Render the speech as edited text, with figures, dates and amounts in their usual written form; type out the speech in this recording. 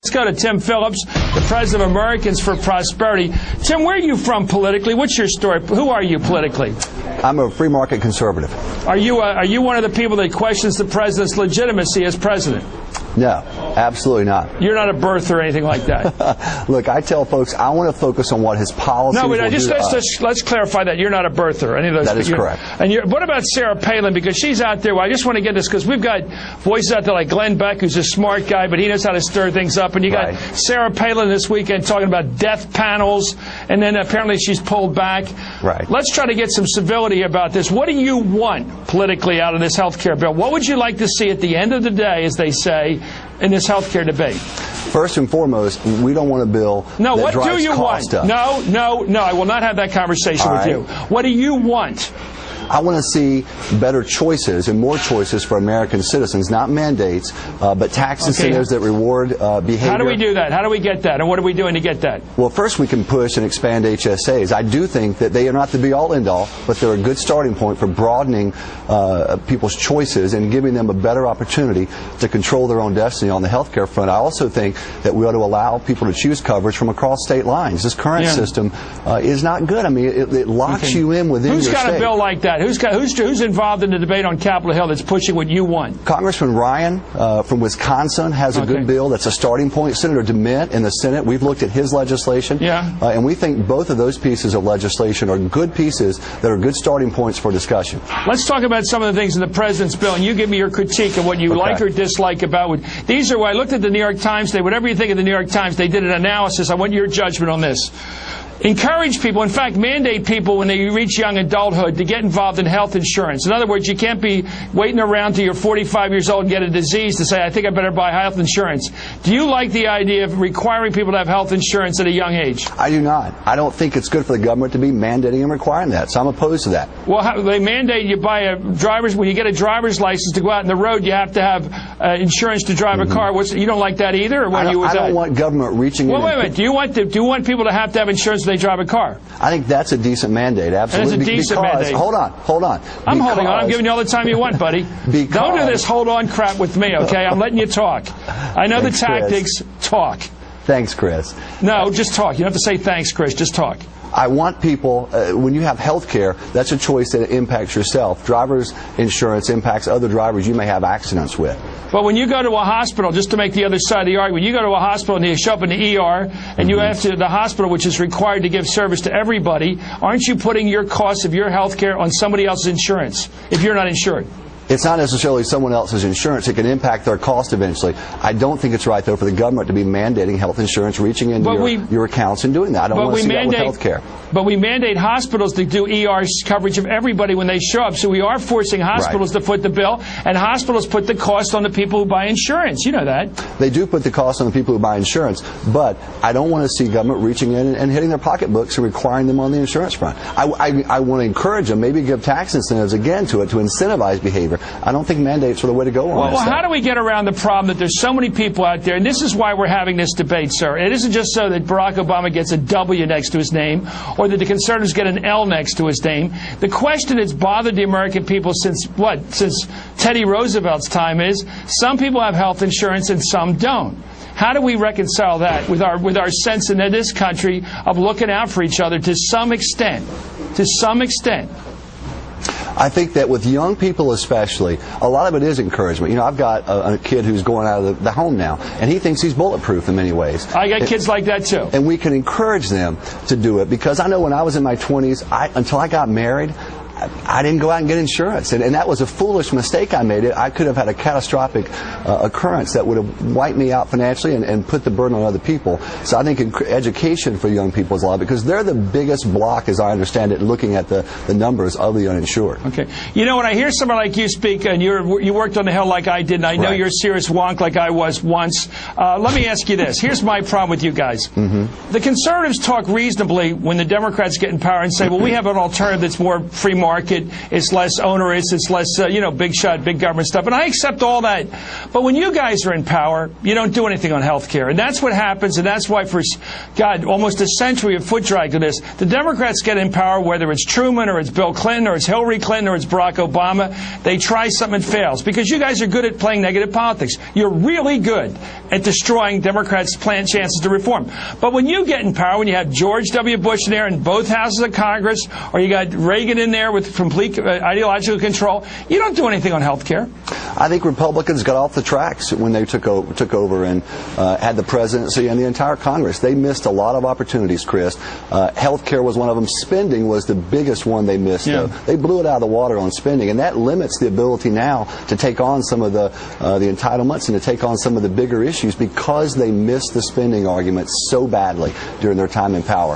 Let's go to Tim Phillips, the president of Americans for Prosperity. Tim, where are you from politically? What's your story? Who are you politically? I'm a free market conservative. Are you one of the people that questions the president's legitimacy as president? No, absolutely not. You're not a birther or anything like that. Look, I tell folks I want to focus on what his policies No, but will do to us. let's clarify that. You're not a birther. Any of those That is correct. And what about Sarah Palin? Because she's out there. Well, I just want to get this because we've got voices out there like Glenn Beck, who's a smart guy, but he knows how to stir things up. And you got Sarah Palin this weekend talking about death panels, and then apparently she's pulled back. Right. Let's try to get some civility about this. What do you want politically out of this health care bill? What would you like to see at the end of the day, as they say, in this health care debate? First and foremost, we don't want a bill that drives cost up. No, I will not have that conversation with you. What do you want? I want to see better choices and more choices for American citizens, not mandates, but tax incentives that reward behavior. How do we do that? How do we get that? And what are we doing to get that? Well, first we can push and expand HSAs. I do think that they are not the be-all, end-all, but they're a good starting point for broadening people's choices and giving them a better opportunity to control their own destiny on the health care front. I also think that we ought to allow people to choose coverage from across state lines. This current system is not good. I mean, it locks you in within your state. Who's got a bill like that? Who's involved in the debate on Capitol Hill that's pushing what you want? Congressman Ryan from Wisconsin has a good bill that's a starting point. Senator DeMint in the Senate, we've looked at his legislation. And we think both of those pieces of legislation are good pieces that are good starting points for discussion. Let's talk about some of the things in the president's bill, and you give me your critique of what you like or dislike about it. These are, I looked at the New York Times today. Whatever you think of the New York Times, they did an analysis. I want your judgment on this. Encourage people, in fact, mandate people when they reach young adulthood to get involved in health insurance. In other words, you can't be waiting around till you're 45 years old and get a disease to say, I think I better buy health insurance. Do you like the idea of requiring people to have health insurance at a young age? I do not. I don't think it's good for the government to be mandating and requiring that, so I'm opposed to that. Well, they mandate you buy when you get a driver's license to go out on the road, you have to have insurance to drive a car. You don't like that either? Or what I don't want government reaching in. Well, wait a minute. Do you want people to have insurance when they drive a car? I think that's a decent mandate, absolutely. That's a decent mandate. Hold on. I'm holding on. I'm giving you all the time you want, buddy. Don't do this hold on crap with me, okay? I'm letting you talk. I know the tactics. Chris. Talk. Thanks, Chris. No, just talk. You don't have to say thanks, Chris. Just talk. I want people, when you have health care, that's a choice that impacts yourself. Driver's insurance impacts other drivers you may have accidents with. But when you go to a hospital, just to make the other side of the argument, you go to a hospital and you show up in the ER and you have to, the hospital, which is required to give service to everybody, aren't you putting your costs of your health care on somebody else's insurance if you're not insured? It's not necessarily someone else's insurance. It can impact their cost eventually. I don't think it's right, though, for the government to be mandating health insurance, reaching into your accounts and doing that. I don't want to see that with health care. But we mandate hospitals to do ER coverage of everybody when they show up. So we are forcing hospitals to foot the bill, and hospitals put the cost on the people who buy insurance. You know that. They do put the cost on the people who buy insurance, but I don't want to see government reaching in and hitting their pocketbooks and requiring them on the insurance front. I want to encourage them, maybe give tax incentives again to incentivize behavior. I don't think mandates are the way to go on this. Well, how do we get around the problem that there's so many people out there, and this is why we're having this debate, sir. It isn't just so that Barack Obama gets a W next to his name or that the conservatives get an L next to his name. The question that's bothered the American people since Teddy Roosevelt's time is some people have health insurance and some don't. How do we reconcile that with our sense in this country of looking out for each other to some extent? To some extent. I think that with young people especially, a lot of it is encouragement. You know, I've got a kid who's going out of the home now, and he thinks he's bulletproof in many ways. I got kids like that, too. And we can encourage them to do it, because I know when I was in my 20s, until I got married, I didn't go out and get insurance, and that was a foolish mistake I made. I could have had a catastrophic occurrence that would have wiped me out financially and put the burden on other people. So I think education for young people is a lot, because they're the biggest block, as I understand it, looking at the numbers of the uninsured. Okay. You know, when I hear somebody like you speak, and you worked on the Hill like I did, and I know you're a serious wonk like I was once, let me ask you this. Here's my problem with you guys. The conservatives talk reasonably when the Democrats get in power and say, well, we have an alternative that's more free market, it's less onerous, it's less, big shot, big government stuff. And I accept all that. But when you guys are in power, you don't do anything on health care. And that's what happens, and that's why for, almost a century of foot dragging this, the Democrats get in power, whether it's Truman or it's Bill Clinton or it's Hillary Clinton or it's Barack Obama, they try something and fails. Because you guys are good at playing negative politics. You're really good at destroying Democrats' chances to reform. But when you get in power, when you have George W. Bush in there in both houses of Congress, or you got Reagan in there with complete ideological control, you don't do anything on health care. I think Republicans got off the tracks when they took over and had the presidency and the entire Congress. They missed a lot of opportunities, Chris. Health care was one of them. Spending was the biggest one they missed. Yeah. They blew it out of the water on spending, and that limits the ability now to take on some of the entitlements and to take on some of the bigger issues because they missed the spending argument so badly during their time in power.